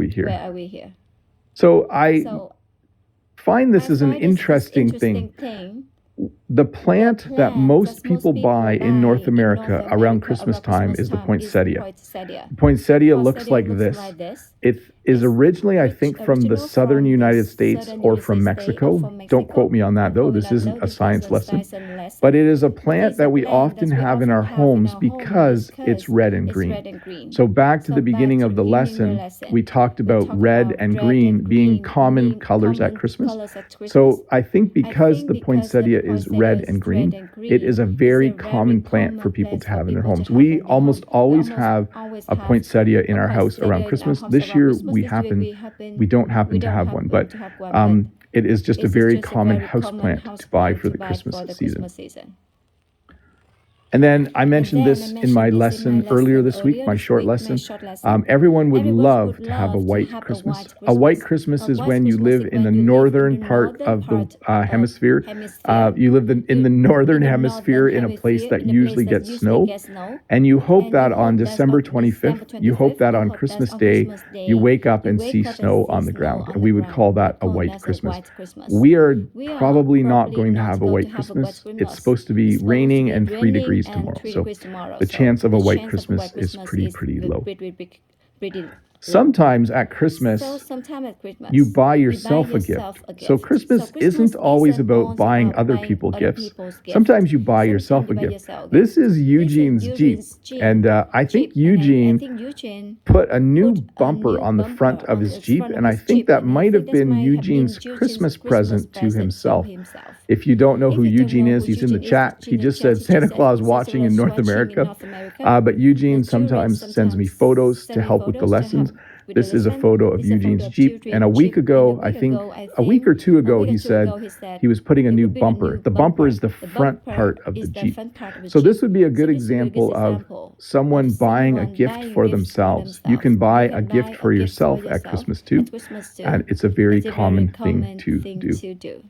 we here? Where are we here? So I So find this I is an find this is interesting interesting thing. thing. The plant that most people buy in North America around Christmas time is the poinsettia. Poinsettia. Poinsettia looks like this. Like this. It is originally, I think, from the southern United States or from Mexico. Don't quote me on that, though. This isn't a science lesson. But it is a plant that we often have in our homes because it's red and green. So back to the beginning of the lesson, we talked about red and green being common colors at Christmas. So I think because the poinsettia is red and green, it is a very common plant for people to have in their homes. We almost always have a poinsettia in our house around Christmas. This year we don't happen to have one, but it is just a very common house plant to buy for the Christmas season. And then I mentioned this in my lesson earlier this week, my short lesson. Everyone would love to have a white Christmas. A white Christmas is when you live in the northern part of the hemisphere. You live in the northern hemisphere in a place that usually gets snow. And you hope that on December 25th, you hope that on Christmas Day, you wake up and see snow on the ground. And we would call that a white Christmas. We are probably not going to have a white Christmas. It's supposed to be raining and 3 degrees tomorrow. So the chance of a white Christmas is pretty low. Sometimes at Christmas, you buy yourself a gift. So Christmas isn't always about buying other people gifts. Sometimes you buy yourself a gift. This is Eugene's Jeep. And I think Eugene put a new bumper on the front of his Jeep. And I think that might have been Eugene's Christmas present to himself. If you don't know who Eugene is, he's in the chat. He just said Santa Claus watching in North America. But Eugene sometimes sends me photos to help with the lessons. This is a photo of Eugene's Jeep. And a week ago, I think a week or two ago, he said he was putting a new bumper. The bumper is the front part of the Jeep. So this would be a good example of someone buying a gift for themselves. You can buy a gift for yourself at Christmas too. And it's a very common thing to do.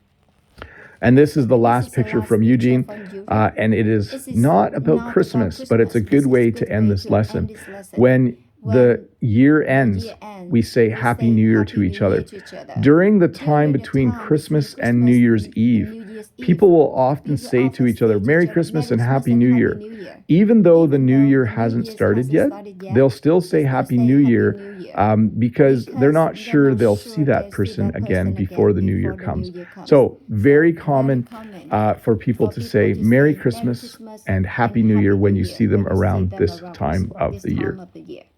And this is the last picture from Eugene. And it is not about Christmas, but it's a good way to end this lesson. When the year ends, we say Happy New Year to each other. During the time between Christmas and New Year's Eve, people will often say to each other, Merry Christmas and Happy New Year. Even though the New Year hasn't started yet, they'll still say Happy New Year because they're not sure they'll see that person again before the New Year comes. So very common for people to say Merry Christmas and Happy New Year when you see them around this time of the year.